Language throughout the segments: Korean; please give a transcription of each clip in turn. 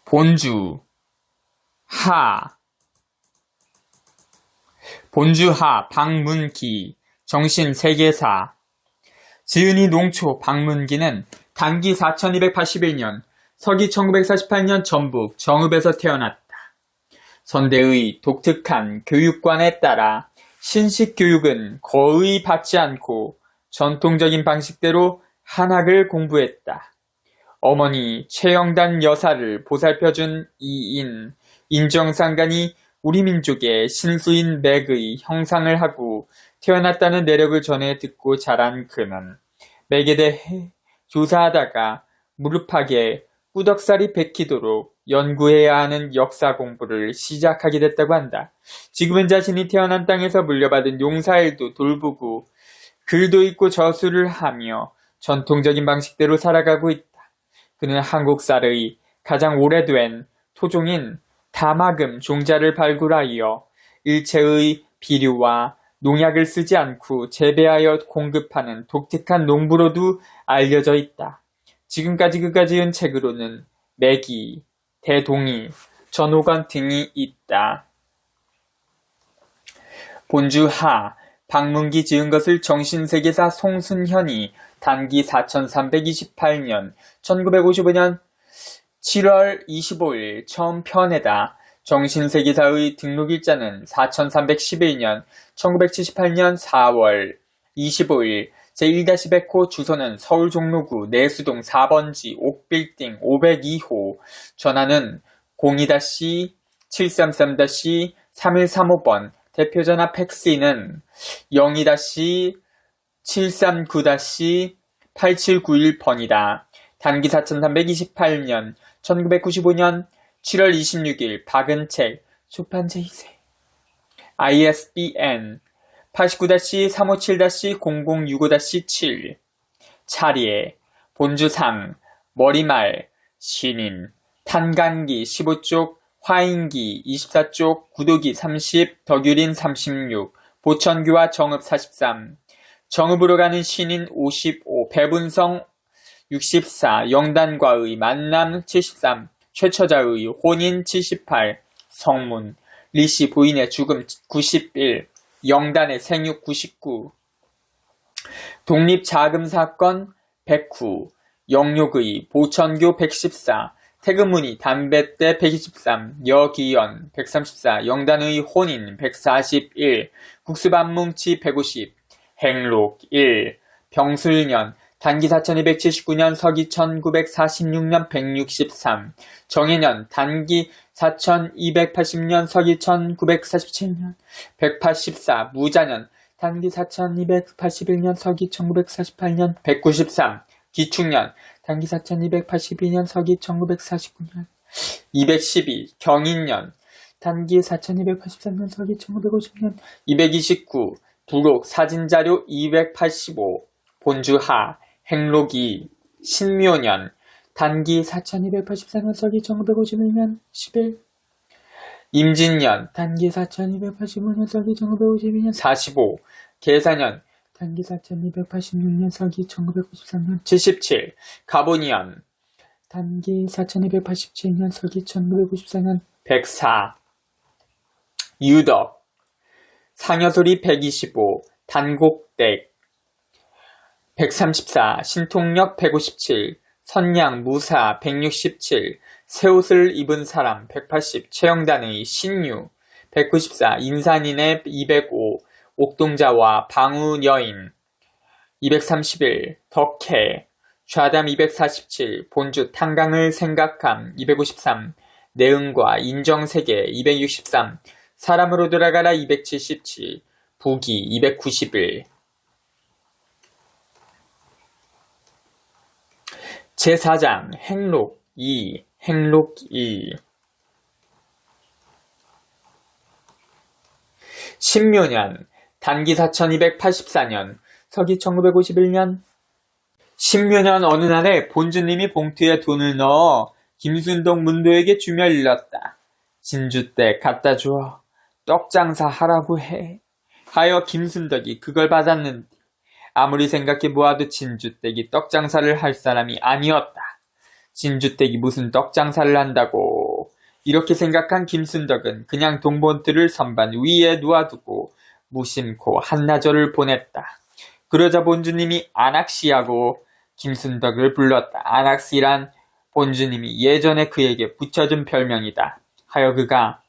본주, 하. 본주하, 박문기, 정신세계사. 지은이 농초 박문기는 단기 4281년, 서기 1948년 전북 정읍에서 태어났다. 선대의 독특한 교육관에 따라 신식교육은 거의 받지 않고 전통적인 방식대로 한학을 공부했다. 어머니 최영단 여사를 보살펴준 이인, 인정상간이 우리 민족의 신수인 맥의 형상을 하고 태어났다는 내력을 전해 듣고 자란 그는 맥에 대해 조사하다가 무릎팍에 꾸덕살이 베키도록 연구해야 하는 역사 공부를 시작하게 됐다고 한다. 지금은 자신이 태어난 땅에서 물려받은 용사일도 돌보고 글도 읽고 저술을 하며 전통적인 방식대로 살아가고 있다. 그는 한국살의 가장 오래된 토종인 다마금 종자를 발굴하여 일체의 비료와 농약을 쓰지 않고 재배하여 공급하는 독특한 농부로도 알려져 있다. 지금까지 그가 지은 책으로는 매기, 대동이, 전호관 등이 있다. 본주하, 박문기 지은 것을 정신세계사 송순현이 단기 4328년 1955년 7월 25일 처음 펴내다. 정신세계사의 등록일자는 4311년 1978년 4월 25일 제1-100호 주소는 서울 종로구 내수동 4번지 옥빌딩 502호 전화는 02-733-3135번 대표전화 팩스는 02-739-8791번이다. 단기 4328년 1995년 7월 26일 박은책 소판제 2세 ISBN 89-357-0065-7 차리에 본주상 머리말 신인 탄간기 15쪽 화인기 24쪽 구도기 30 덕유린 36 보천교와 정읍 43 정읍으로 가는 신인 55 배분성 64 영단과의 만남 73 최처자의 혼인 78 성문 리씨 부인의 죽음 91 영단의 생육 99 독립자금사건 109 영욕의 보천교 114 태금문이 담뱃대 123 여기연 134 영단의 혼인 141 국수반뭉치 150 행록 1 병술년 단기 4279년 서기 1946년 163 정해년 단기 4280년 서기 1947년 184 무자년 단기 4281년 서기 1948년 193 기축년 단기 4282년 서기 1949년 212 경인년 단기 4283년 서기 1950년 229 부록 사진자료 285 본주하 행록이 신묘년 단기 4284년 서기 1951년 10일 임진년 단기 4285년 서기 1952년 45 계사년 단기 4286년 서기 1993년 77 가보니연 단기 4287년 서기 1994년 104 유덕 상여소리 125 단곡댁 134 신통력 157 선양 무사 167 새옷을 입은 사람 180 최영단의 신유 194 인산인의 205 옥동자와 방우여인 231 덕해 좌담 247 본주 탄강을 생각함 253 내응과 인정세계 263 사람으로 돌아가라 277 부기 291 제4장 행록 2 행록 2 신묘년 단기 4284년 서기 1951년 신묘년 어느 날에 본주님이 봉투에 돈을 넣어 김순동 문도에게 주며 일렀다. 진주댁 갖다 주어 떡장사 하라고 해. 하여 김순덕이 그걸 받았는데 아무리 생각해 보아도 진주댁이 떡장사를 할 사람이 아니었다. 진주댁이 무슨 떡장사를 한다고. 이렇게 생각한 김순덕은 그냥 동본틀을 선반 위에 놓아두고 무심코 한나절을 보냈다. 그러자 본주님이 안악시하고 김순덕을 불렀다. 안악시란 본주님이 예전에 그에게 붙여준 별명이다. 하여 그가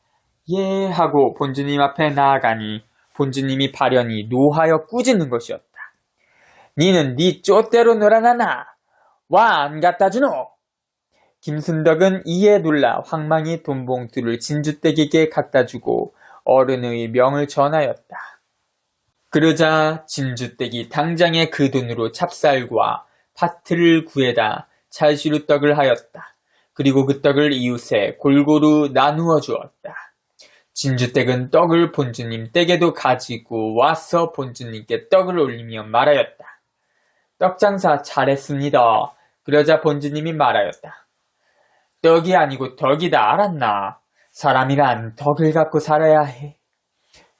예 하고 본주님 앞에 나아가니 본주님이 발연히 노하여 꾸짖는 것이었다. 니는 니 쪼대로 놀아나나? 와 안 갖다 주노? 김순덕은 이에 놀라 황망히 돈봉투를 진주떼기에게 갖다 주고 어른의 명을 전하였다. 그러자 진주떼기 당장에 그 돈으로 찹쌀과 파트를 구해다 찰시루떡을 하였다. 그리고 그 떡을 이웃에 골고루 나누어 주었다. 진주댁은 떡을 본주님 댁에도 가지고 와서 본주님께 떡을 올리며 말하였다. 떡장사 잘했습니다. 그러자 본주님이 말하였다. 떡이 아니고 덕이다 알았나? 사람이란 덕을 갖고 살아야 해.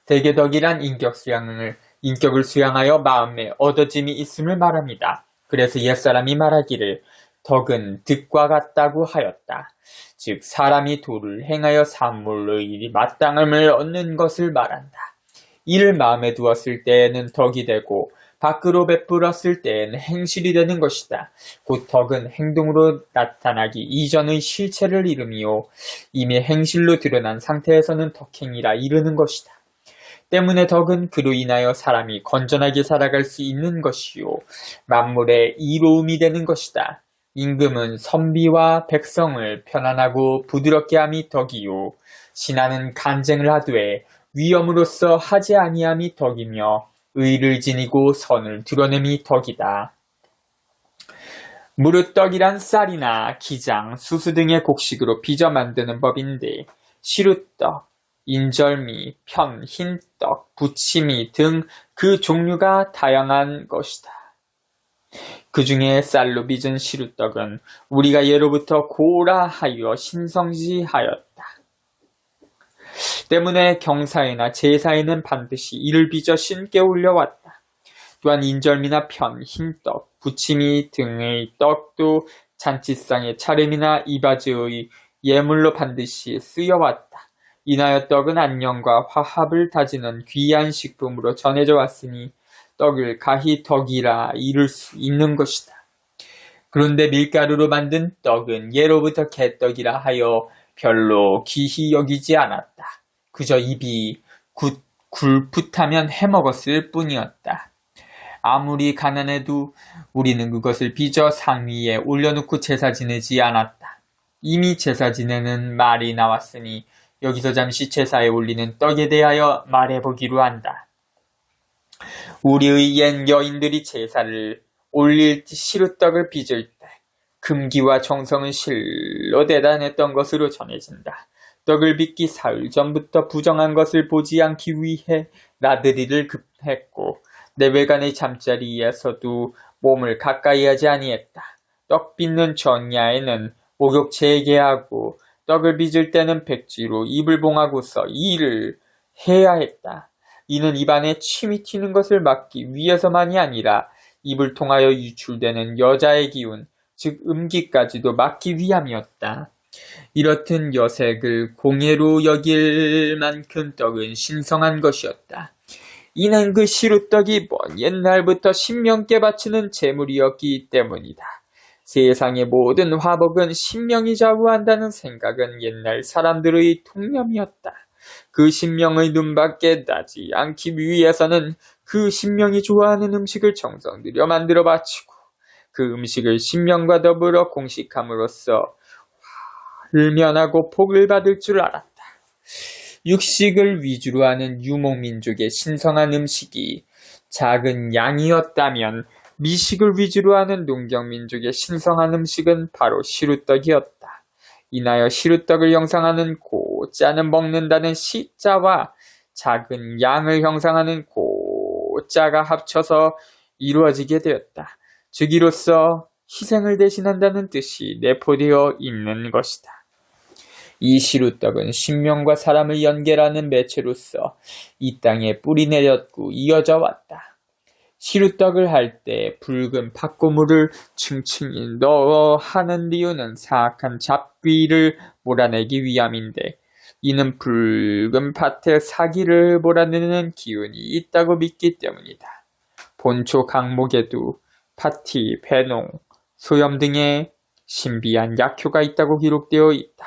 대개덕이란 인격을 수양하여 마음에 얻어짐이 있음을 말합니다. 그래서 옛사람이 말하기를 덕은 득과 같다고 하였다. 즉 사람이 도를 행하여 산물의 마땅함을 얻는 것을 말한다. 이를 마음에 두었을 때에는 덕이 되고 밖으로 베풀었을 때에는 행실이 되는 것이다. 곧 덕은 행동으로 나타나기 이전의 실체를 이루미요. 이미 행실로 드러난 상태에서는 덕행이라 이르는 것이다. 때문에 덕은 그로 인하여 사람이 건전하게 살아갈 수 있는 것이요. 만물의 이로움이 되는 것이다. 임금은 선비와 백성을 편안하고 부드럽게 함이 덕이요. 신하는 간쟁을 하되 위엄으로써 하지 아니함이 덕이며 의를 지니고 선을 드러냄이 덕이다. 무릇떡이란 쌀이나 기장, 수수 등의 곡식으로 빚어 만드는 법인데 시루떡, 인절미, 편, 흰떡, 부치미 등 그 종류가 다양한 것이다. 그 중에 쌀로 빚은 시루떡은 우리가 예로부터 고라 하여 신성시하였다. 때문에 경사에나 제사에는 반드시 이를 빚어 신께 올려왔다. 또한 인절미나 편, 흰떡, 부치미 등의 떡도 잔치상의 차림이나 이바지의 예물로 반드시 쓰여왔다. 인하여 떡은 안녕과 화합을 다지는 귀한 식품으로 전해져 왔으니 떡을 가히 덕이라 이룰 수 있는 것이다. 그런데 밀가루로 만든 떡은 예로부터 개떡이라 하여 별로 귀히 여기지 않았다. 그저 입이 굴풋하면 해먹었을 뿐이었다. 아무리 가난해도 우리는 그것을 빚어 상 위에 올려놓고 제사 지내지 않았다. 이미 제사 지내는 말이 나왔으니 여기서 잠시 제사에 올리는 떡에 대하여 말해보기로 한다. 우리의 옛 여인들이 제사를 올릴 시루떡을 빚을 때 금기와 정성은 실로 대단했던 것으로 전해진다. 떡을 빚기 사흘 전부터 부정한 것을 보지 않기 위해 나들이를 급했고 내외간의 잠자리에서도 몸을 가까이 하지 아니했다. 떡 빚는 전야에는 목욕 재개하고 떡을 빚을 때는 백지로 입을 봉하고서 일을 해야 했다. 이는 입안에 침이 튀는 것을 막기 위해서만이 아니라 입을 통하여 유출되는 여자의 기운, 즉 음기까지도 막기 위함이었다. 이렇듯 여색을 공예로 여길 만큼 떡은 신성한 것이었다. 이는 그 시루떡이 먼 옛날부터 신명께 바치는 제물이었기 때문이다. 세상의 모든 화복은 신명이 좌우한다는 생각은 옛날 사람들의 통념이었다. 그 신명의 눈밖에 나지 않기 위해서는 그 신명이 좋아하는 음식을 정성 들여 만들어 바치고 그 음식을 신명과 더불어 공식함으로써 화를 면하고 복을 받을 줄 알았다. 육식을 위주로 하는 유목민족의 신성한 음식이 작은 양이었다면 미식을 위주로 하는 농경민족의 신성한 음식은 바로 시루떡이었다. 인하여 시루떡을 형상하는 고자는 먹는다는 시자와 작은 양을 형상하는 고자가 합쳐서 이루어지게 되었다. 즉 이로써 희생을 대신한다는 뜻이 내포되어 있는 것이다. 이 시루떡은 신명과 사람을 연결하는 매체로서 이 땅에 뿌리 내렸고 이어져 왔다. 시루떡을 할 때 붉은 팥고물을 층층이 넣어 하는 이유는 사악한 잡귀를 몰아내기 위함인데 이는 붉은 팥에 사기를 몰아내는 기운이 있다고 믿기 때문이다. 본초 강목에도 파티, 배농, 소염 등의 신비한 약효가 있다고 기록되어 있다.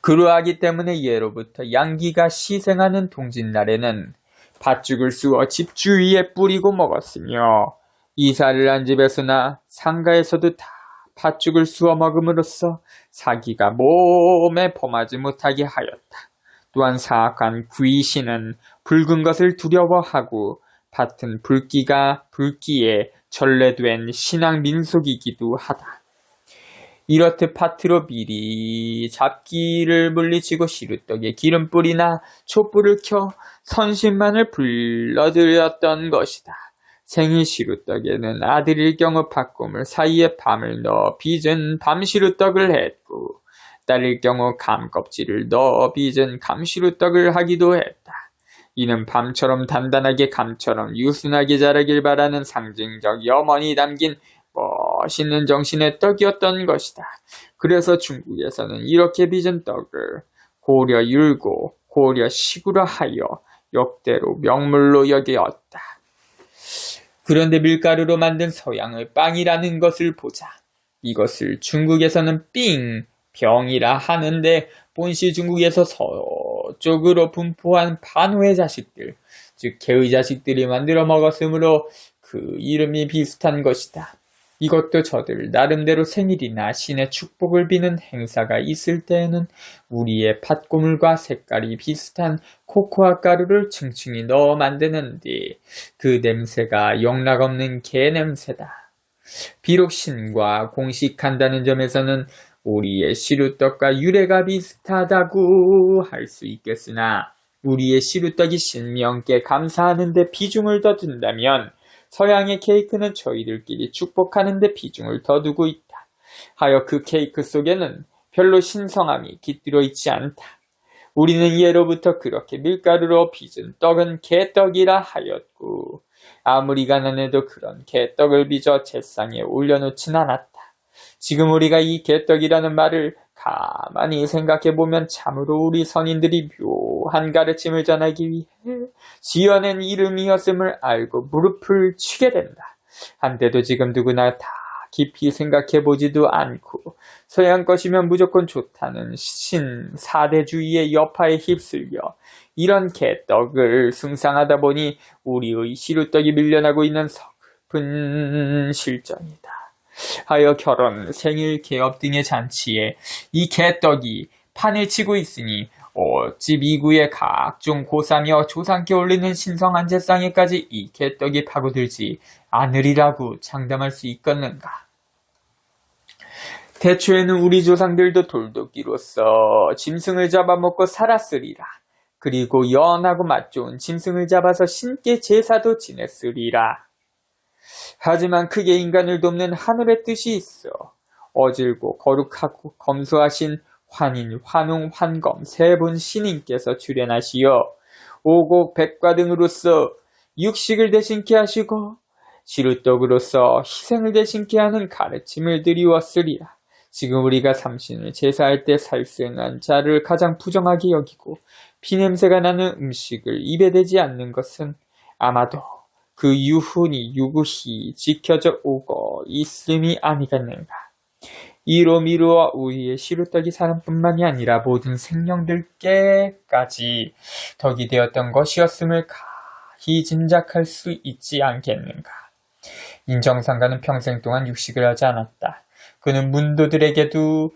그러하기 때문에 예로부터 양기가 시생하는 동짓날에는 팥죽을 쑤어 집 주위에 뿌리고 먹었으며 이사를 한 집에서나 상가에서도 다 팥죽을 쑤어 먹음으로써 사기가 몸에 범하지 못하게 하였다. 또한 사악한 귀신은 붉은 것을 두려워하고 팥은 불기에 전래된 신앙 민속이기도 하다. 이렇듯 팥으로 미리 잡기를 물리치고 시루떡에 기름불이나 촛불을 켜 선신만을 불러들였던 것이다. 생일 시루떡에는 아들일 경우 팥고물 사이에 밤을 넣어 빚은 밤시루떡을 했고 딸일 경우 감껍질을 넣어 빚은 감시루떡을 하기도 했다. 이는 밤처럼 단단하게 감처럼 유순하게 자라길 바라는 상징적 염원이 담긴 멋있는 정신의 떡이었던 것이다. 그래서 중국에서는 이렇게 빚은 떡을 고려 율고 고려 시구라 하여 역대로 명물로 여겼다. 그런데 밀가루로 만든 서양의 빵이라는 것을 보자. 이것을 중국에서는 병이라 하는데 본시 중국에서 서쪽으로 분포한 반호의 자식들, 즉 개의 자식들이 만들어 먹었으므로 그 이름이 비슷한 것이다. 이것도 저들 나름대로 생일이나 신의 축복을 비는 행사가 있을 때에는 우리의 팥고물과 색깔이 비슷한 코코아 가루를 층층이 넣어 만드는데 그 냄새가 영락없는 개 냄새다. 비록 신과 공식한다는 점에서는 우리의 시루떡과 유래가 비슷하다고 할 수 있겠으나 우리의 시루떡이 신명께 감사하는 데 비중을 더 둔다면 서양의 케이크는 저희들끼리 축복하는 데 비중을 더 두고 있다. 하여 그 케이크 속에는 별로 신성함이 깃들어 있지 않다. 우리는 예로부터 그렇게 밀가루로 빚은 떡은 개떡이라 하였고 아무리 가난해도 그런 개떡을 빚어 제상에 올려놓진 않았다. 지금 우리가 이 개떡이라는 말을 가만히 생각해보면 참으로 우리 선인들이 묘한 가르침을 전하기 위해 지어낸 이름이었음을 알고 무릎을 치게 된다. 한데도 지금 누구나 다 깊이 생각해보지도 않고 서양 것이면 무조건 좋다는 신사대주의의 여파에 휩쓸려 이런 개떡을 숭상하다 보니 우리의 시루떡이 밀려나고 있는 서글픈 실정이다. 하여 결혼, 생일, 개업 등의 잔치에 이 개떡이 판을 치고 있으니 어찌 미구의 각종 고사며 조상께 올리는 신성한 제상에까지 이 개떡이 파고들지 않으리라고 장담할 수 있겠는가. 대초에는 우리 조상들도 돌도끼로서 짐승을 잡아먹고 살았으리라. 그리고 연하고 맛 좋은 짐승을 잡아서 신께 제사도 지냈으리라. 하지만 크게 인간을 돕는 하늘의 뜻이 있어 어질고 거룩하고 검소하신 환인, 환웅, 환검 세 분 신인께서 출현하시어 오곡 백과 등으로서 육식을 대신케 하시고 시루떡으로서 희생을 대신케 하는 가르침을 드리웠으리라. 지금 우리가 삼신을 제사할 때 살생한 자를 가장 부정하게 여기고 피냄새가 나는 음식을 입에 대지 않는 것은 아마도 그 유구히 지켜져 오고 있음이 아니겠는가. 이로 미루어 우리의 시루떡이 사람뿐만이 아니라 모든 생명들께까지 덕이 되었던 것이었음을 가히 짐작할 수 있지 않겠는가. 인정상가는 평생 동안 육식을 하지 않았다. 그는 문도들에게도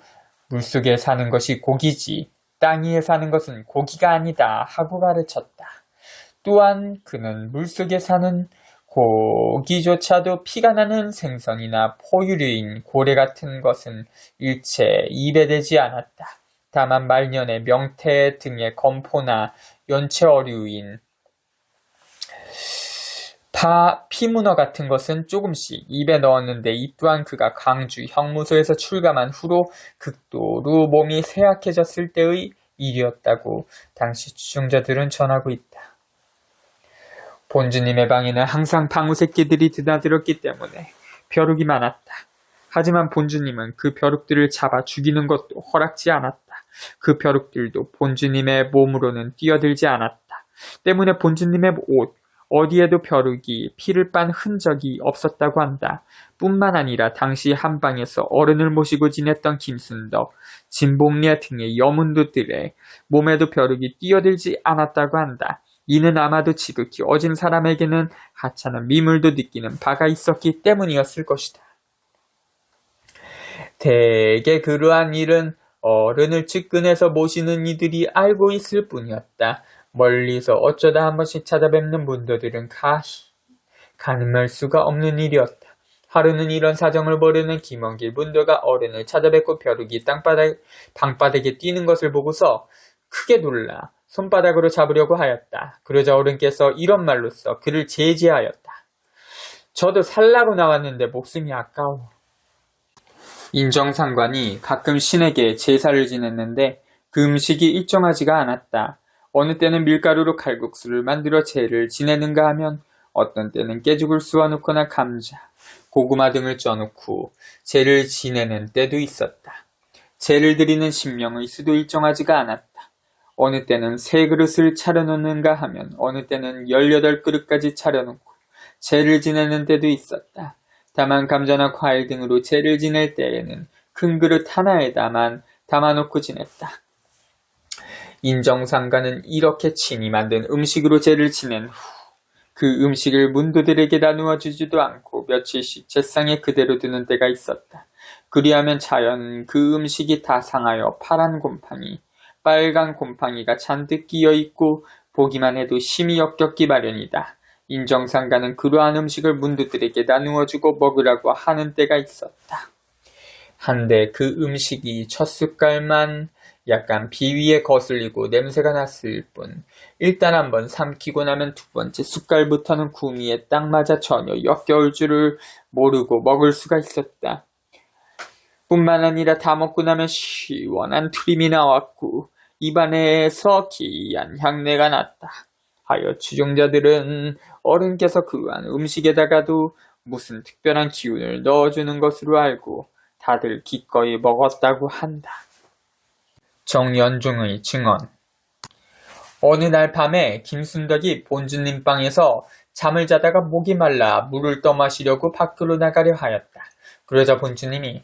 물속에 사는 것이 고기지 땅 위에 사는 것은 고기가 아니다 하고 가르쳤다. 또한 그는 물속에 사는 고기조차도 피가 나는 생선이나 포유류인 고래 같은 것은 일체 입에 대지 않았다. 다만 말년에 명태 등의 검포나 연체어류인 피문어 같은 것은 조금씩 입에 넣었는데 이 또한 그가 광주 형무소에서 출감한 후로 극도로 몸이 쇠약해졌을 때의 일이었다고 당시 추종자들은 전하고 있다. 본주님의 방에는 항상 방우 새끼들이 드나들었기 때문에 벼룩이 많았다. 하지만 본주님은 그 벼룩들을 잡아 죽이는 것도 허락지 않았다. 그 벼룩들도 본주님의 몸으로는 뛰어들지 않았다. 때문에 본주님의 옷, 어디에도 벼룩이 피를 빤 흔적이 없었다고 한다. 뿐만 아니라 당시 한방에서 어른을 모시고 지냈던 김순덕, 진봉래 등의 여문도들의 몸에도 벼룩이 뛰어들지 않았다고 한다. 이는 아마도 지극히 어진 사람에게는 하찮은 미물도 느끼는 바가 있었기 때문이었을 것이다. 대개 그러한 일은 어른을 측근해서 모시는 이들이 알고 있을 뿐이었다. 멀리서 어쩌다 한 번씩 찾아뵙는 문도들은 가늠할 수가 없는 일이었다. 하루는 이런 사정을 모르는 김원길 문도가 어른을 찾아뵙고 벼룩이 방바닥에 뛰는 것을 보고서 크게 놀라 손바닥으로 잡으려고 하였다. 그러자 어른께서 이런 말로써 그를 제지하였다. 저도 살라고 나왔는데 목숨이 아까워. 인정상관이 가끔 신에게 제사를 지냈는데 그 음식이 일정하지가 않았다. 어느 때는 밀가루로 칼국수를 만들어 제를 지내는가 하면 어떤 때는 깨죽을 쑤어놓거나 감자, 고구마 등을 쪄놓고 제를 지내는 때도 있었다. 제를 드리는 신명의 수도 일정하지가 않았다. 어느 때는 3그릇을 차려놓는가 하면 어느 때는 18그릇까지 차려놓고 제를 지내는 때도 있었다. 다만 감자나 과일 등으로 제를 지낼 때에는 큰 그릇 하나에다만 담아놓고 지냈다. 인정상가는 이렇게 친히 만든 음식으로 제를 지낸 후 그 음식을 문도들에게 나누어 주지도 않고 며칠씩 제상에 그대로 두는 때가 있었다. 그리하면 자연 그 음식이 다 상하여 파란 곰팡이, 빨간 곰팡이가 잔뜩 끼어있고 보기만 해도 심히 역겹기 마련이다. 인정상가는 그러한 음식을 문도들에게 나누어 주고 먹으라고 하는 때가 있었다. 한데 그 음식이 첫 숟갈만 약간 비위에 거슬리고 냄새가 났을 뿐 일단 한번 삼키고 나면 두 번째 숟갈부터는 구미에 딱 맞아 전혀 역겨울 줄을 모르고 먹을 수가 있었다. 뿐만 아니라 다 먹고 나면 시원한 트림이 나왔고 입안에서 기이한 향내가 났다. 하여 추종자들은 어른께서 그한 음식에다가도 무슨 특별한 기운을 넣어주는 것으로 알고 다들 기꺼이 먹었다고 한다. 정연중의 증언. 어느 날 밤에 김순덕이 본주님 방에서 잠을 자다가 목이 말라 물을 떠마시려고 밖으로 나가려 하였다. 그러자 본주님이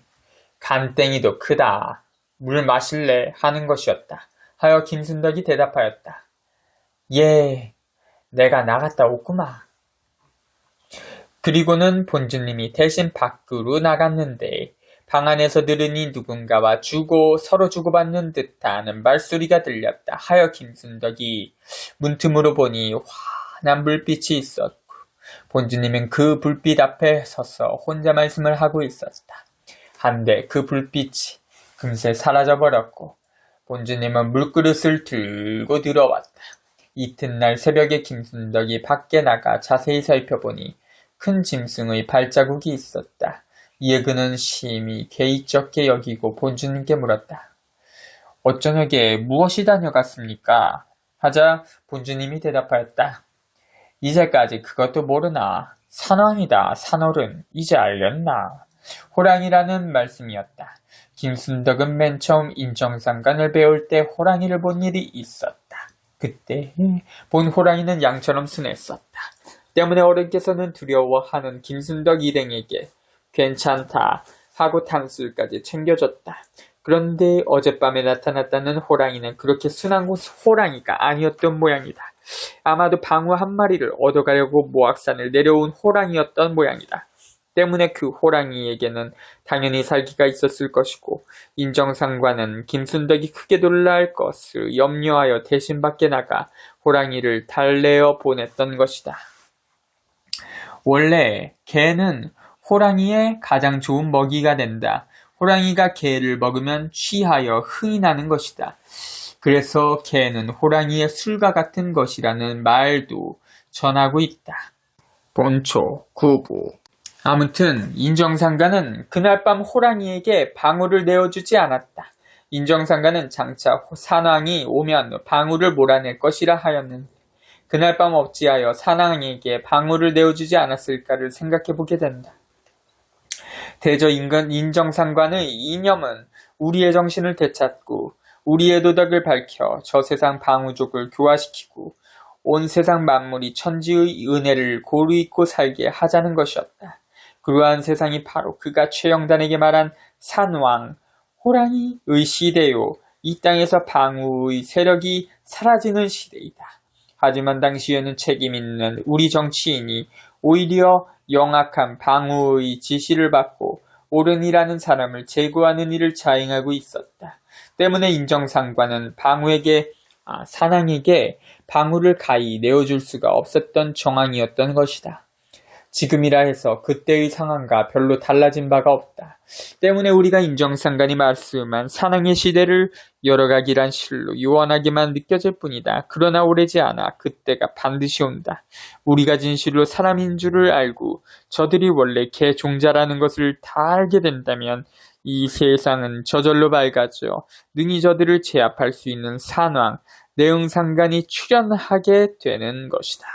간땡이도 크다. 물 마실래? 하는 것이었다. 하여 김순덕이 대답하였다. 예, 내가 나갔다 오구마. 그리고는 본주님이 대신 밖으로 나갔는데 방 안에서 들으니 누군가와 서로 주고받는 듯한 말소리가 들렸다. 하여 김순덕이 문틈으로 보니 환한 불빛이 있었고 본주님은 그 불빛 앞에 서서 혼자 말씀을 하고 있었다. 한데 그 불빛이 금세 사라져버렸고 본주님은 물그릇을 들고 들어왔다. 이튿날 새벽에 김순덕이 밖에 나가 자세히 살펴보니 큰 짐승의 발자국이 있었다. 이에 그는 심히 개의쩍게 여기고 본주님께 물었다. 어쩌녁에 무엇이 다녀갔습니까? 하자 본주님이 대답하였다. 이제까지 그것도 모르나? 산왕이다, 산어른. 이제 알렸나? 호랑이라는 말씀이었다. 김순덕은 맨 처음 인정상간을 배울 때 호랑이를 본 일이 있었다. 그때 본 호랑이는 양처럼 순했었다. 때문에 어른께서는 두려워하는 김순덕 일행에게 괜찮다 하고 탕수까지 챙겨줬다. 그런데 어젯밤에 나타났다는 호랑이는 그렇게 순한 호랑이가 아니었던 모양이다. 아마도 방어 한 마리를 얻어가려고 모악산을 내려온 호랑이였던 모양이다. 때문에 그 호랑이에게는 당연히 살기가 있었을 것이고 인정상관은 김순덕이 크게 놀랄 것을 염려하여 대신 밖에 나가 호랑이를 달래어 보냈던 것이다. 원래 개는 호랑이의 가장 좋은 먹이가 된다. 호랑이가 개를 먹으면 취하여 흥이 나는 것이다. 그래서 개는 호랑이의 술과 같은 것이라는 말도 전하고 있다. 본초, 구부. 아무튼 인정상가는 그날 밤 호랑이에게 방울을 내어주지 않았다. 인정상가는 장차 산왕이 오면 방울을 몰아낼 것이라 하였는데 그날 밤 어찌하여 산왕에게 방울을 내어주지 않았을까를 생각해보게 된다. 대저 인정상관의 이념은 우리의 정신을 되찾고 우리의 도덕을 밝혀 저 세상 방우족을 교화시키고 온 세상 만물이 천지의 은혜를 고루 잊고 살게 하자는 것이었다. 그러한 세상이 바로 그가 최영단에게 말한 산왕, 호랑이의 시대요. 이 땅에서 방우의 세력이 사라지는 시대이다. 하지만 당시에는 책임있는 우리 정치인이 오히려 영악한 방우의 지시를 받고 옳은이라는 사람을 제거하는 일을 자행하고 있었다. 때문에 인정상관은 산왕에게 방우를 가히 내어줄 수가 없었던 정황이었던 것이다. 지금이라 해서 그때의 상황과 별로 달라진 바가 없다. 때문에 우리가 인정상관이 말씀한 산왕의 시대를 열어가기란 실로 요원하게만 느껴질 뿐이다. 그러나 오래지 않아 그때가 반드시 온다. 우리가 진실로 사람인 줄을 알고 저들이 원래 개종자라는 것을 다 알게 된다면 이 세상은 저절로 밝아져 능히 저들을 제압할 수 있는 산왕, 내응상관이 출현하게 되는 것이다.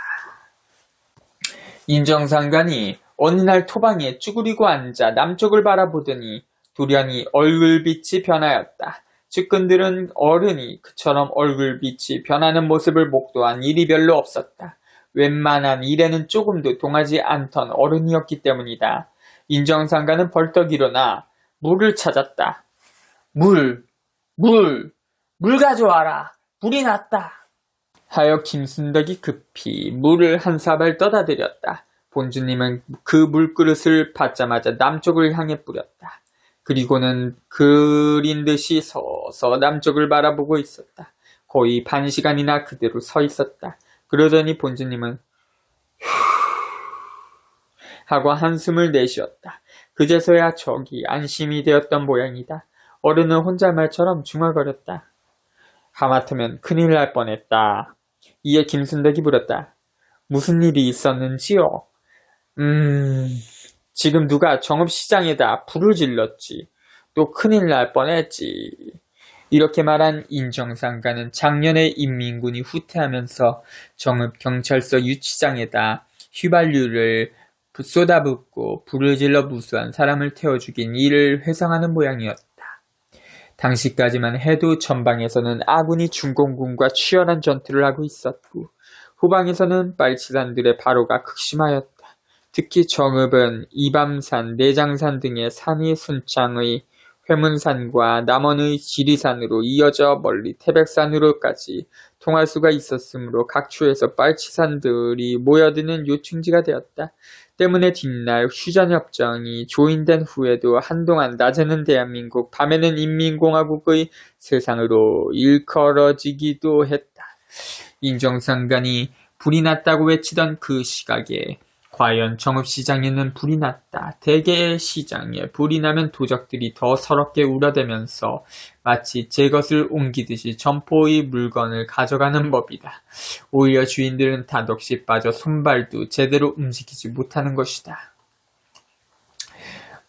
인정상관이 어느 날 토방에 쭈그리고 앉아 남쪽을 바라보더니 돌연히 얼굴빛이 변하였다. 측근들은 어른이 그처럼 얼굴빛이 변하는 모습을 목도한 일이 별로 없었다. 웬만한 일에는 조금도 동하지 않던 어른이었기 때문이다. 인정상관은 벌떡 일어나 물을 찾았다. 물 가져와라. 불이 났다. 하여 김순덕이 급히 물을 한 사발 떠다 드렸다. 본주님은 그 물그릇을 받자마자 남쪽을 향해 뿌렸다. 그리고는 그린 듯이 서서 남쪽을 바라보고 있었다. 거의 반 시간이나 그대로 서 있었다. 그러더니 본주님은 휴 하고 한숨을 내쉬었다. 그제서야 적이 안심이 되었던 모양이다. 어른은 혼잣말처럼 중얼거렸다. 하마터면 큰일 날 뻔했다. 이에 김순덕이 물었다. 무슨 일이 있었는지요? 지금 누가 정읍시장에다 불을 질렀지. 또 큰일 날 뻔했지. 이렇게 말한 인정상관은 작년에 인민군이 후퇴하면서 정읍경찰서 유치장에다 휘발유를 쏟아붓고 불을 질러 무수한 사람을 태워 죽인 일을 회상하는 모양이었다. 당시까지만 해도 전방에서는 아군이 중공군과 치열한 전투를 하고 있었고 후방에서는 빨치산들의 바로가 극심하였다. 특히 정읍은 이밤산, 내장산 등의 산이 순창의 회문산과 남원의 지리산으로 이어져 멀리 태백산으로까지 통할 수가 있었으므로 각처에서 빨치산들이 모여드는 요충지가 되었다. 때문에 뒷날 휴전협정이 조인된 후에도 한동안 낮에는 대한민국, 밤에는 인민공화국의 세상으로 일컬어지기도 했다. 인정상관이 불이 났다고 외치던 그 시각에 과연 정읍시장에는 불이 났다. 대개의 시장에 불이 나면 도적들이 더 서럽게 울어대면서 마치 제 것을 옮기듯이 점포의 물건을 가져가는 법이다. 오히려 주인들은 단독시 빠져 손발도 제대로 움직이지 못하는 것이다.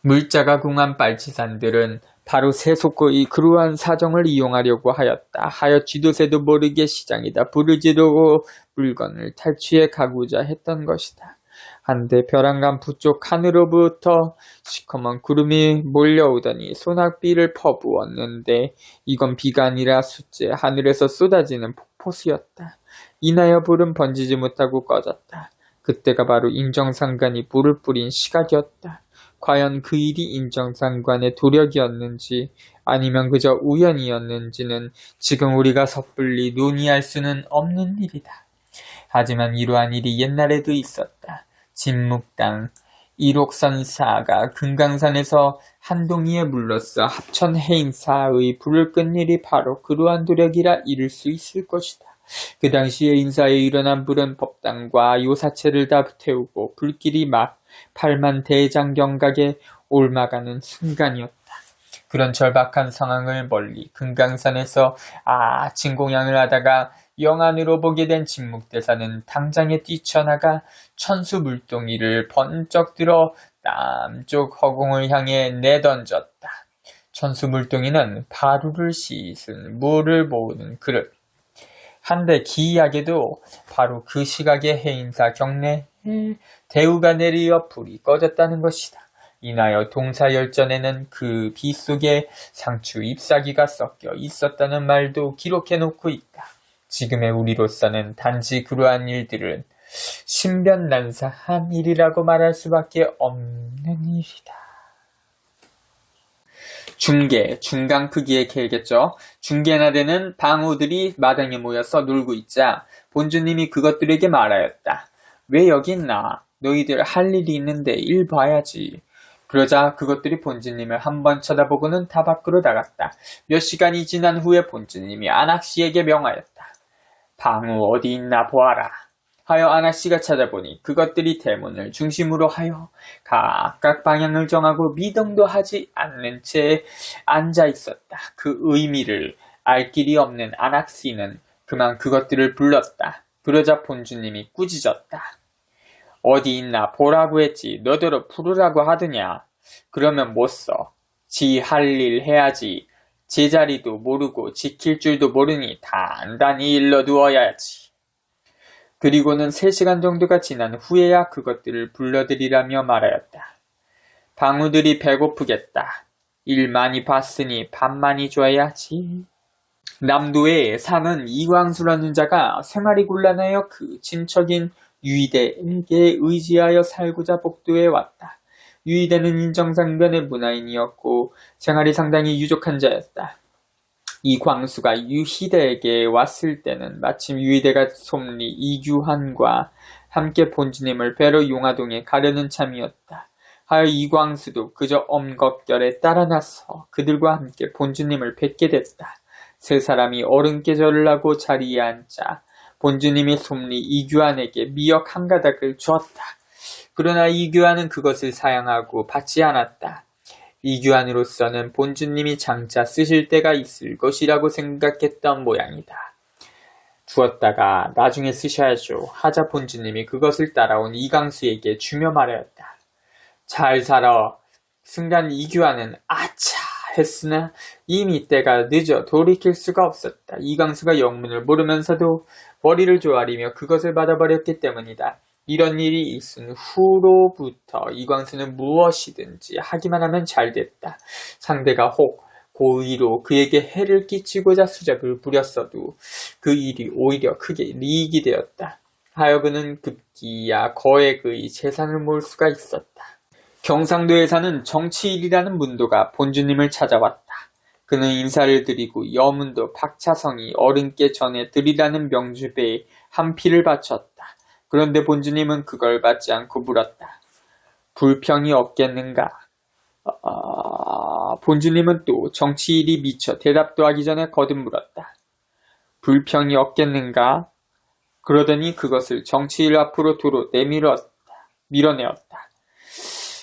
물자가 궁한 빨치산들은 바로 세속의 그러한 사정을 이용하려고 하였다. 하여 쥐도새도 모르게 시장에다 불을 지르고 물건을 탈취해 가고자 했던 것이다. 한데 벼랑간 북쪽 하늘로부터 시커먼 구름이 몰려오더니 소낙비를 퍼부었는데 이건 비가 아니라 숫째 하늘에서 쏟아지는 폭포수였다. 인하여 불은 번지지 못하고 꺼졌다. 그때가 바로 인정상관이 불을 뿌린 시각이었다. 과연 그 일이 인정상관의 도력이었는지 아니면 그저 우연이었는지는 지금 우리가 섣불리 논의할 수는 없는 일이다. 하지만 이러한 일이 옛날에도 있었다. 진묵당 일옥선사가 금강산에서 한동이에 물러서 합천해인사의 불을 끈 일이 바로 그러한 도력이라 이를 수 있을 것이다. 그 당시에 인사에 일어난 불은 법당과 요사체를 다 태우고 불길이 막 8만 대장경각에 옮아가는 순간이었다. 그런 절박한 상황을 멀리 금강산에서 진공양을 하다가 영안으로 보게 된 진묵대사는 당장에 뛰쳐나가 천수물동이를 번쩍 들어 남쪽 허공을 향해 내던졌다. 천수물동이는 바루를 씻은 물을 모으는 그릇. 한데 기이하게도 바로 그 시각에 해인사 경내에 대우가 내리어 불이 꺼졌다는 것이다. 이나여 동사열전에는 그 비 속에 상추 잎사귀가 섞여 있었다는 말도 기록해놓고 있다. 지금의 우리로서는 단지 그러한 일들은 신변난사한 일이라고 말할 수밖에 없는 일이다. 중개, 중간 크기의 개겠죠. 중개나되는 방우들이 마당에 모여서 놀고 있자 본주님이 그것들에게 말하였다. 왜 여기 있나? 너희들 할 일이 있는데 일 봐야지. 그러자 그것들이 본주님을 한번 쳐다보고는 다 밖으로 나갔다. 몇 시간이 지난 후에 본주님이 안악씨에게 명하였다. 방우 어디 있나 보아라. 하여 안악씨가 찾아보니 그것들이 대문을 중심으로 하여 각각 방향을 정하고 미동도 하지 않는 채 앉아 있었다. 그 의미를 알 길이 없는 안악씨는 그만 그것들을 불렀다. 그러자 본주님이 꾸짖었다. 어디 있나 보라고 했지 너더러 부르라고 하더냐. 그러면 못 써. 지 할 일 해야지. 제자리도 모르고 지킬 줄도 모르니 단단히 일러두어야지. 그리고는 3시간 정도가 지난 후에야 그것들을 불러들이라며 말하였다. 방우들이 배고프겠다. 일 많이 봤으니 밥 많이 줘야지. 남도의 사는 이광수라는 자가 생활이 곤란하여 그 친척인 유이대에게 의지하여 살고자 복도에 왔다. 유이대는 인정상변의 문화인이었고 생활이 상당히 유족한 자였다. 이 광수가 유희대에게 왔을 때는 마침 유희대가 솜리 이규환과 함께 본주님을 뵈러 용화동에 가려는 참이었다. 하여 이광수도 그저 엄겁결에 따라 나서 그들과 함께 본주님을 뵙게 됐다. 3사람이 어른께 절을 하고 자리에 앉자 본주님이 솜리 이규환에게 미역 한 가닥을 주었다. 그러나 이규환은 그것을 사양하고 받지 않았다. 이규환으로서는 본주님이 장차 쓰실 때가 있을 것이라고 생각했던 모양이다. 주었다가 나중에 쓰셔야죠. 하자 본주님이 그것을 따라온 이광수에게 주며 말하였다. 잘 살아. 순간 이규환은 아차 했으나 이미 때가 늦어 돌이킬 수가 없었다. 이광수가 영문을 모르면서도 머리를 조아리며 그것을 받아버렸기 때문이다. 이런 일이 있은 후로부터 이광수는 무엇이든지 하기만 하면 잘 됐다. 상대가 혹 고의로 그에게 해를 끼치고자 수작을 부렸어도 그 일이 오히려 크게 이익이 되었다. 하여 그는 급기야 거액의 재산을 모을 수가 있었다. 경상도에 사는 정치일이라는 문도가 본주님을 찾아왔다. 그는 인사를 드리고 여문도 박차성이 어른께 전해 드리라는 명주배에 한 피를 바쳤다. 그런데 본주님은 그걸 받지 않고 물었다. 불평이 없겠는가? 본주님은 또 정치일이 미처 대답도 하기 전에 거듭 물었다. 불평이 없겠는가? 그러더니 그것을 정치일 앞으로 도로 밀어내었다.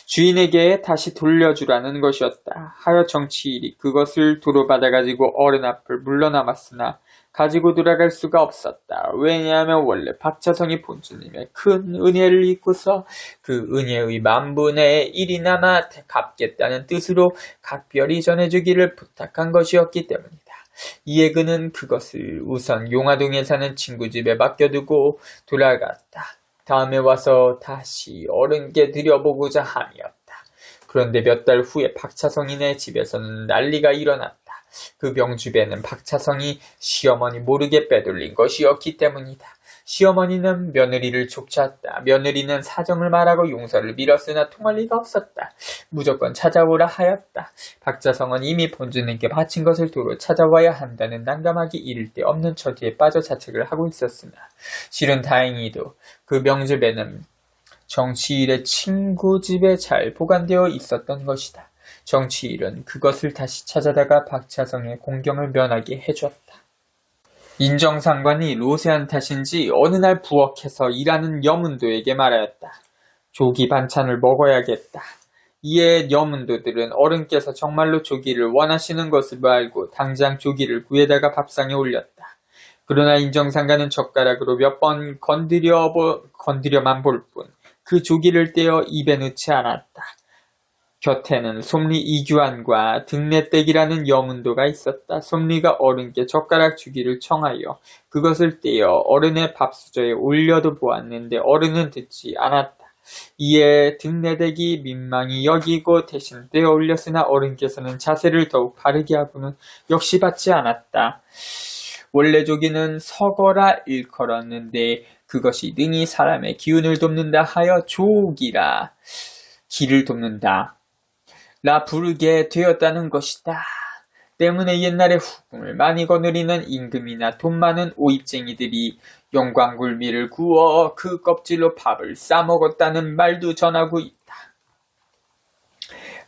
주인에게 다시 돌려주라는 것이었다. 하여 정치일이 그것을 도로 받아가지고 어른 앞을 물러남았으나 가지고 돌아갈 수가 없었다. 왜냐하면 원래 박차성이 본주님의 큰 은혜를 입고서 그 은혜의 10,000분의 1이나마 갚겠다는 뜻으로 각별히 전해주기를 부탁한 것이었기 때문이다. 이에 그는 그것을 우선 용화동에 사는 친구 집에 맡겨두고 돌아갔다. 다음에 와서 다시 어른께 드려보고자 함이었다. 그런데 몇 달 후에 박차성이네 집에서는 난리가 일어났다. 그 명주배는 박차성이 시어머니 모르게 빼돌린 것이었기 때문이다. 시어머니는 며느리를 족쳤다. 며느리는 사정을 말하고 용서를 빌었으나 통할 리가 없었다. 무조건 찾아오라 하였다. 박차성은 이미 본주님께 바친 것을 도로 찾아와야 한다는 난감하기 이를 데 없는 처지에 빠져 자책을 하고 있었으나 실은 다행히도 그 명주배는 정치일의 친구 집에 잘 보관되어 있었던 것이다. 정치일은 그것을 다시 찾아다가 박차성의 공경을 면하게 해줬다. 인정상관이 로세한 탓인지 어느 날 부엌에서 일하는 여문도에게 말하였다. 조기 반찬을 먹어야겠다. 이에 여문도들은 어른께서 정말로 조기를 원하시는 것을 알고 당장 조기를 구에다가 밥상에 올렸다. 그러나 인정상관은 젓가락으로 몇 번 건드려만 볼 뿐 그 조기를 떼어 입에 넣지 않았다. 곁에는 솜리 이규환과 등내떼기라는 여문도가 있었다. 솜리가 어른께 젓가락 주기를 청하여 그것을 떼어 어른의 밥수저에 올려도 보았는데 어른은 듣지 않았다. 이에 등내대기 민망히 여기고 대신 떼어 올렸으나 어른께서는 자세를 더욱 바르게 하고는 역시 받지 않았다. 원래 조기는 서거라 일컬었는데 그것이 능히 사람의 기운을 돕는다 하여 조기라 기를 돕는다 라 부르게 되었다는 것이다. 때문에 옛날에 후궁을 많이 거느리는 임금이나 돈 많은 오입쟁이들이 영광굴미를 구워 그 껍질로 밥을 싸먹었다는 말도 전하고 있다.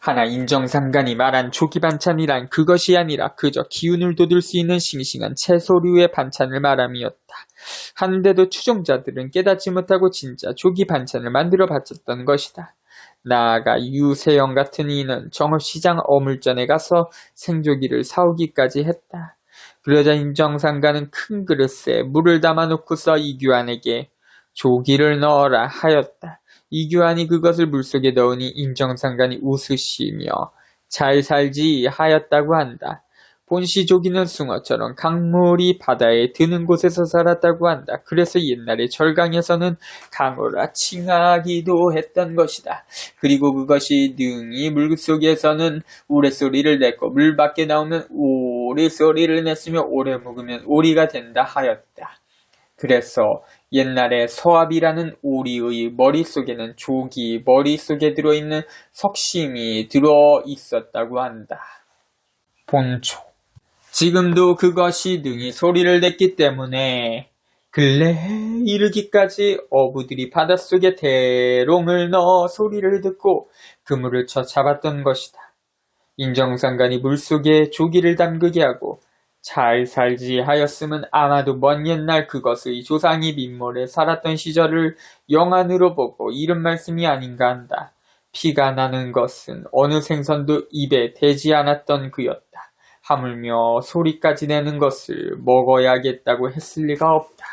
하나 인정상간이 말한 조기 반찬이란 그것이 아니라 그저 기운을 돋을 수 있는 싱싱한 채소류의 반찬을 말함이었다. 한데도 추종자들은 깨닫지 못하고 진짜 조기 반찬을 만들어 바쳤던 것이다. 나아가 유세영 같은 이는 정읍시장 어물전에 가서 생조기를 사오기까지 했다. 그러자 인정상가는 큰 그릇에 물을 담아놓고서 이규환에게 조기를 넣어라 하였다. 이규환이 그것을 물속에 넣으니 인정상간이 웃으시며 잘 살지 하였다고 한다. 본시 조기는 숭어처럼 강물이 바다에 드는 곳에서 살았다고 한다. 그래서 옛날에 절강에서는 강어라 칭하기도 했던 것이다. 그리고 그것이 능히 물속에서는 우레소리를 냈고 물 밖에 나오면 오리소리를 냈으며 오래 묵으면 오리가 된다 하였다. 그래서 옛날에 서압이라는 오리의 머릿속에는 조기 머릿속에 들어있는 석심이 들어있었다고 한다. 본초 지금도 그것이 능히 소리를 냈기 때문에 근래에 이르기까지 어부들이 바닷속에 대롱을 넣어 소리를 듣고 그물을 쳐 잡았던 것이다. 인정상간이 물속에 조기를 담그게 하고 잘 살지 하였음은 아마도 먼 옛날 그것의 조상이 민몰에 살았던 시절을 영안으로 보고 이른 말씀이 아닌가 한다. 피가 나는 것은 어느 생선도 입에 대지 않았던 그였다. 하물며 소리까지 내는 것을 먹어야겠다고 했을 리가 없다.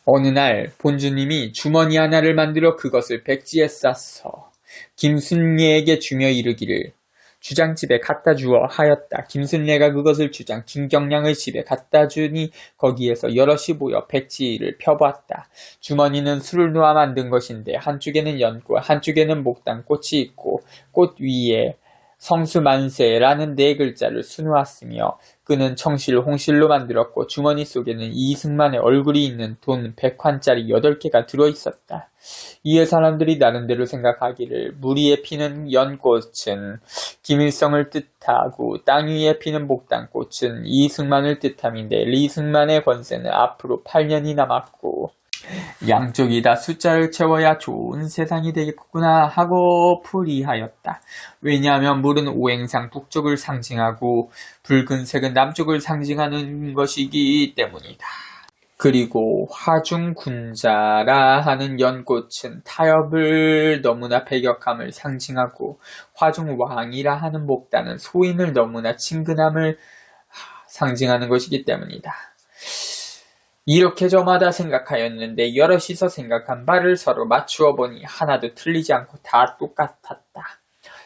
어느 날 본주님이 주머니 하나를 만들어 그것을 백지에 싸서 김순례에게 주며 이르기를 주장집에 갖다 주어 하였다. 김순례가 그것을 주장 김경량의 집에 갖다 주니 거기에서 여럿이 모여 백지를 펴보았다. 주머니는 술을 놓아 만든 것인데 한쪽에는 연꽃, 한쪽에는 목단꽃이 있고 꽃 위에 성수만세라는 4글자를 수놓았으며 그는 청실, 홍실로 만들었고 주머니 속에는 이승만의 얼굴이 있는 돈 100환짜리 8개가 들어있었다. 이에 사람들이 나름대로 생각하기를 물 위에 피는 연꽃은 김일성을 뜻하고 땅 위에 피는 목단꽃은 이승만을 뜻함인데 이승만의 권세는 앞으로 8년이 남았고 양쪽이 다 숫자를 채워야 좋은 세상이 되겠구나 하고 풀이하였다. 왜냐하면 물은 오행상 북쪽을 상징하고 붉은색은 남쪽을 상징하는 것이기 때문이다. 그리고 화중군자라 하는 연꽃은 타협을 너무나 배격함을 상징하고 화중왕이라 하는 목단은 소인을 너무나 친근함을 상징하는 것이기 때문이다. 이렇게 저마다 생각하였는데 여럿이서 생각한 바를 서로 맞추어 보니 하나도 틀리지 않고 다 똑같았다.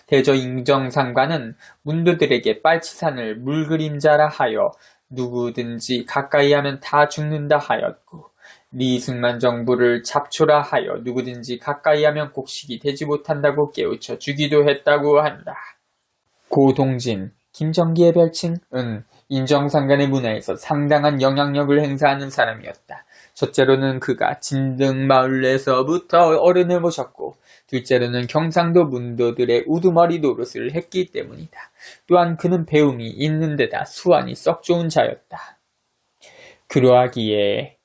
대저 인정상관은 문도들에게 빨치산을 물그림자라 하여 누구든지 가까이 하면 다 죽는다 하였고 이승만 정부를 잡초라 하여 누구든지 가까이 하면 곡식이 되지 못한다고 깨우쳐 주기도 했다고 한다. 고동진, 김정기의 별칭은 인정상간의 문화에서 상당한 영향력을 행사하는 사람이었다. 첫째로는 그가 진등마을에서부터 어른을 모셨고 둘째로는 경상도 문도들의 우두머리 노릇을 했기 때문이다. 또한 그는 배움이 있는 데다 수완이 썩 좋은 자였다. 그러하기에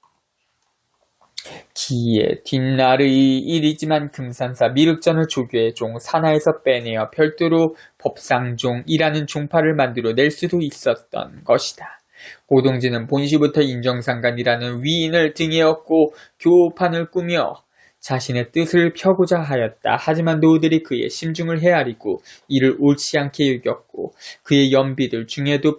기의 뒷날의 일이지만 금산사 미륵전을 조교의 종 산하에서 빼내어 별도로 법상종이라는 종파를 만들어 낼 수도 있었던 것이다. 고동진은 본시부터 인정상간이라는 위인을 등에 업고 교판을 꾸며 자신의 뜻을 펴고자 하였다. 하지만 노들이 그의 심중을 헤아리고 이를 옳지 않게 여겼고 그의 연비들 중에도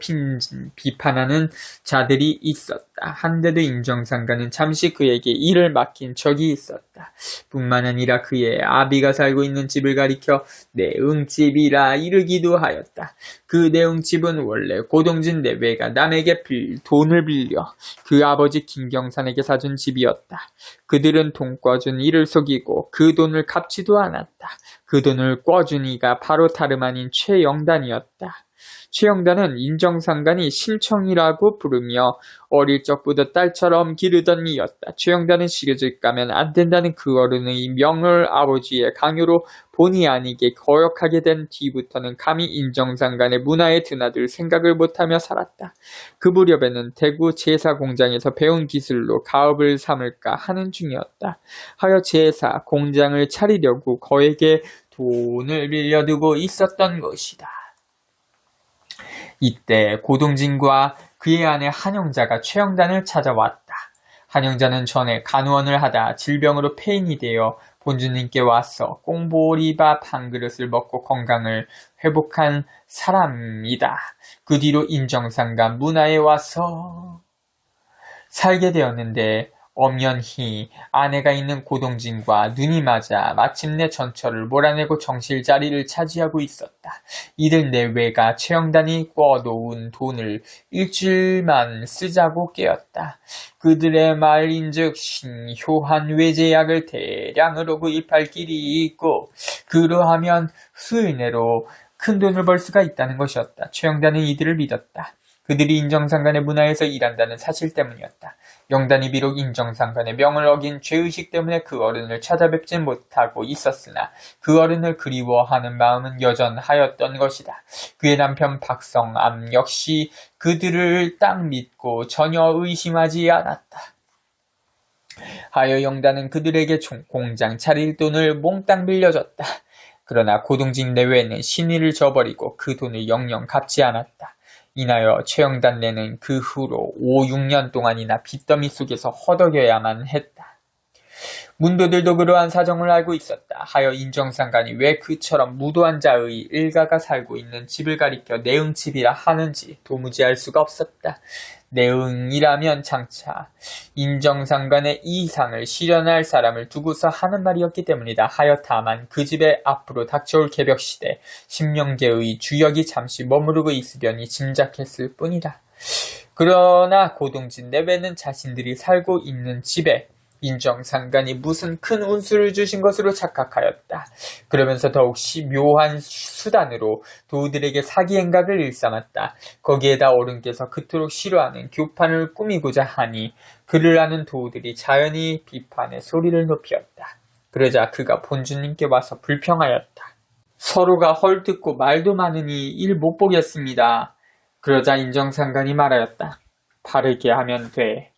비판하는 자들이 있었다. 한데도 인정상간은 잠시 그에게 일을 맡긴 적이 있었다. 하였다. 뿐만 아니라 그의 아비가 살고 있는 집을 가리켜 내응집이라 이르기도 하였다. 그 내응집은 원래 고동진 내외가 남에게 돈을 빌려 그 아버지 김경산에게 사준 집이었다. 그들은 돈 꿔준 이를 속이고 그 돈을 갚지도 않았다. 그 돈을 꿔준 이가 바로 다름 아닌 최영단이었다. 최영단은 인정상간이 심청이라고 부르며 어릴 적부터 딸처럼 기르던 이였다. 최영단은 시집 가면 안 된다는 그 어른의 명을 아버지의 강요로 본의 아니게 거역하게 된 뒤부터는 감히 인정상간의 문화에 드나들 생각을 못하며 살았다. 그 무렵에는 대구 제사 공장에서 배운 기술로 가업을 삼을까 하는 중이었다. 하여 제사 공장을 차리려고 거액의 돈을 빌려두고 있었던 것이다. 이때 고동진과 그의 아내 한영자가 최영단을 찾아왔다. 한영자는 전에 간호원을 하다 질병으로 폐인이 되어 본주님께 와서 꽁보리밥 한 그릇을 먹고 건강을 회복한 사람이다. 그 뒤로 인정상간 문화에 와서 살게 되었는데 엄연히 아내가 있는 고동진과 눈이 맞아 마침내 전철을 몰아내고 정실 자리를 차지하고 있었다. 이들 내외가 최영단이 꿔놓은 돈을 일주일만 쓰자고 깨었다. 그들의 말인즉 신효한 외제약을 대량으로 구입할 길이 있고 그러하면 수일 내로 큰 돈을 벌 수가 있다는 것이었다. 최영단은 이들을 믿었다. 그들이 인정상간의 문화에서 일한다는 사실 때문이었다. 영단이 비록 인정상간의 명을 어긴 죄의식 때문에 그 어른을 찾아뵙지 못하고 있었으나 그 어른을 그리워하는 마음은 여전하였던 것이다. 그의 남편 박성암 역시 그들을 딱 믿고 전혀 의심하지 않았다. 하여 영단은 그들에게 공장 차릴 돈을 몽땅 빌려줬다. 그러나 고동진 내외는 신의를 저버리고 그 돈을 영영 갚지 않았다. 인하여 최영단네는 그 후로 5, 6년 동안이나 빚더미 속에서 허덕여야만 했다. 문도들도 그러한 사정을 알고 있었다. 하여 인정상간이 왜 그처럼 무도한 자의 일가가 살고 있는 집을 가리켜 내응집이라 하는지 도무지 알 수가 없었다. 내응이라면 장차 인정상간의 이상을 실현할 사람을 두고서 하는 말이었기 때문이다. 하여 다만 그 집에 앞으로 닥쳐올 개벽시대 신명계의 주역이 잠시 머무르고 있으려니 짐작했을 뿐이다. 그러나 고동진 내외는 자신들이 살고 있는 집에 인정상간이 무슨 큰 운수를 주신 것으로 착각하였다. 그러면서 더욱시 묘한 수단으로 도우들에게 사기 행각을 일삼았다. 거기에다 어른께서 그토록 싫어하는 교판을 꾸미고자 하니 그를 아는 도우들이 자연히 비판의 소리를 높였다. 그러자 그가 본주님께 와서 불평하였다. 서로가 헐뜯고 말도 많으니 일 못 보겠습니다. 그러자 인정상간이 말하였다. 바르게 하면 돼.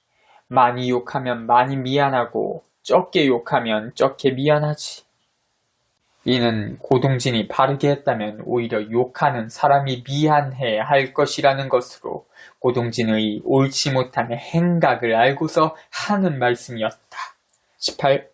많이 욕하면 많이 미안하고 적게 욕하면 적게 미안하지. 이는 고동진이 바르게 했다면 오히려 욕하는 사람이 미안해 할 것이라는 것으로 고동진의 옳지 못한 행각을 알고서 하는 말씀이었다. 18.